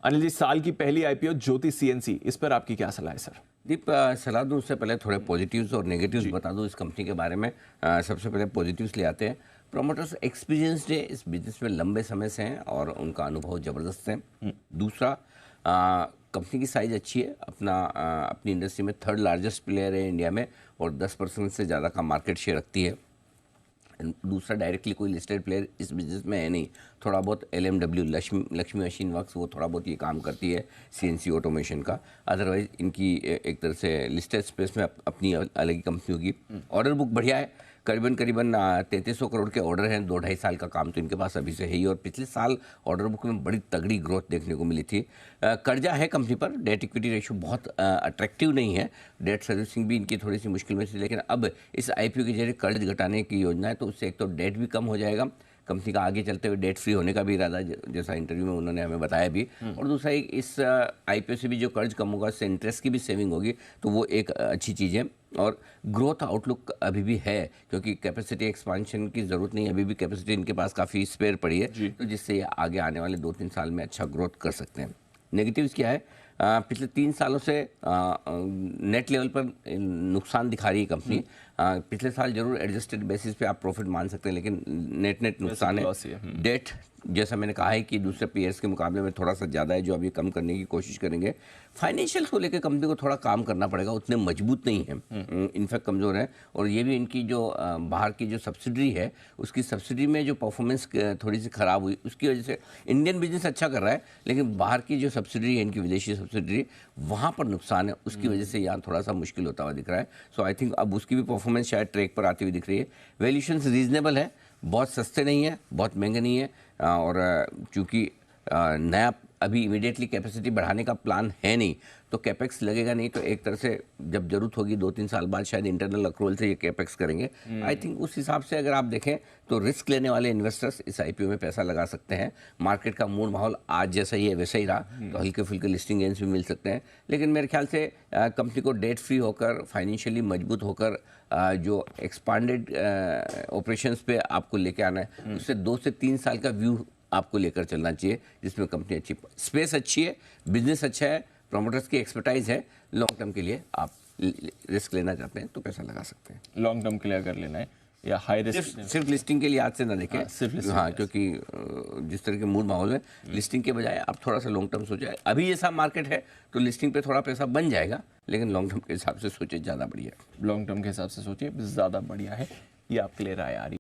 अनिल जी, साल की पहली आईपीओ ज्योति सीएनसी, इस पर आपकी क्या सलाह है सर? दीप, सलाह दूँ उससे पहले थोड़े पॉजिटिव्स और नेगेटिव्स बता दूँ इस कंपनी के बारे में। सबसे पहले पॉजिटिव्स ले आते हैं। प्रोमोटर्स एक्सपीरियंस्ड है, इस बिजनेस में लंबे समय से हैं और उनका अनुभव ज़बरदस्त है। दूसरा, कंपनी की साइज़ अच्छी है, अपनी इंडस्ट्री में थर्ड लार्जेस्ट प्लेयर है इंडिया में और 10% से ज़्यादा का मार्केट शेयर रखती है। दूसरा, डायरेक्टली कोई लिस्टेड प्लेयर इस बिज़नेस में है नहीं। थोड़ा बहुत LMW, लक्ष्मी मशीन वर्क्स, वो थोड़ा बहुत ये काम करती है CNC ऑटोमेशन का। अदरवाइज इनकी एक तरह से लिस्टेड स्पेस में अपनी अलग ही कंपनी होगी। ऑर्डर बुक बढ़िया है, करीबन 3300 करोड़ के ऑर्डर हैं। 2-2.5 साल का काम तो इनके पास अभी से है ही और पिछले साल ऑर्डर बुक में बड़ी तगड़ी ग्रोथ देखने को मिली थी। कर्जा है कंपनी पर, डेट इक्विटी रेशियो बहुत अट्रैक्टिव नहीं है, डेट सर्विसिंग भी इनकी थोड़ी सी मुश्किल में थी, लेकिन अब इस IPO के जरिए कर्ज घटाने की योजना है, तो उससे एक तो डेट भी कम हो जाएगा, कंपनी का आगे चलते हुए डेट फ्री होने का भी इरादा, जैसा इंटरव्यू में उन्होंने हमें बताया भी। और दूसरा, इस IPO से भी जो कर्ज कम होगा उससे इंटरेस्ट की भी सेविंग होगी, तो वो एक अच्छी चीज़ है। और ग्रोथ आउटलुक अभी भी है, क्योंकि कैपेसिटी एक्सपांशन की ज़रूरत नहीं है, अभी भी कैपेसिटी इनके पास काफ़ी स्पेयर पड़ी है, तो जिससे ये आगे आने वाले 2-3 साल में अच्छा ग्रोथ कर सकते हैं। नेगेटिव्स क्या है? पिछले 3 सालों से नेट लेवल पर नुकसान दिखा रही है कंपनी। पिछले साल जरूर एडजस्टेड बेसिस पे आप प्रॉफिट मान सकते हैं, लेकिन नेट नुकसान है। डेट, जैसा मैंने कहा है कि दूसरे पीयर्स के मुकाबले में थोड़ा सा ज़्यादा है, जो अभी कम करने की कोशिश करेंगे। फाइनेंशियल्स को लेकर कंपनी को थोड़ा काम करना पड़ेगा, उतने मजबूत नहीं है, इनफैक्ट कमज़ोर है। और ये भी इनकी जो बाहर की जो सब्सिडरी है, उसकी सब्सिडी में जो परफॉर्मेंस थोड़ी सी ख़राब हुई, उसकी वजह से इंडियन बिजनेस अच्छा कर रहा है, लेकिन बाहर की जो सब्सिडरी है इनकी, विदेशी सब्सिडरी, वहाँ पर नुकसान है, उसकी वजह से यहाँ थोड़ा सा मुश्किल होता हुआ दिख रहा है। सो आई थिंक अब उसकी भी परफॉर्मेंस शायद ट्रैक पर आती हुई दिख रही है। वैल्यूएशंस रीजनेबल है, बहुत सस्ते नहीं है, बहुत महंगे नहीं है। और चूँकि नया अभी इमीडिएटली कैपेसिटी बढ़ाने का प्लान है नहीं, तो कैपेक्स लगेगा नहीं, तो एक तरह से जब जरूरत होगी 2-3 साल बाद शायद इंटरनल अक्रूवल से ये कैपेक्स करेंगे। आई थिंक उस हिसाब से अगर आप देखें तो रिस्क लेने वाले इन्वेस्टर्स इस IPO में पैसा लगा सकते हैं। मार्केट का मूड माहौल आज जैसा ही है वैसा ही रहा, तो हल्के फुल्के लिस्टिंग गेन्स भी मिल सकते हैं। लेकिन मेरे ख्याल से कंपनी को डेट फ्री होकर, फाइनेंशियली मजबूत होकर, जो एक्सपांडेड ऑपरेशंस पे आपको लेके आना है, उससे 2 से 3 साल का व्यू आपको लेकर चलना चाहिए, जिसमें कंपनी अच्छी, स्पेस अच्छी है, बिजनेस अच्छा है, प्रमोटर्स की एक्सपर्टाइज है। लॉन्ग टर्म के लिए आप रिस्क लेना चाहते हैं तो पैसा लगा सकते हैं। लॉन्ग टर्म के लिए अगर लेना है या हाई रिस्क, सिर्फ लिस्टिंग के लिए आज से ना देखें। सिर्फ लिस्टिंग, हाँ, क्योंकि जिस तरह के मूड माहौल में लिस्टिंग के बजाय आप थोड़ा सा लॉन्ग टर्म सोचे। अभी जैसा मार्केट है तो लिस्टिंग पे थोड़ा पैसा बन जाएगा, लेकिन लॉन्ग टर्म के हिसाब से सोचे ज़्यादा बढ़िया है। लॉन्ग टर्म के हिसाब से सोचिए ज़्यादा बढ़िया है, ये आपके लिए राय आ रही है।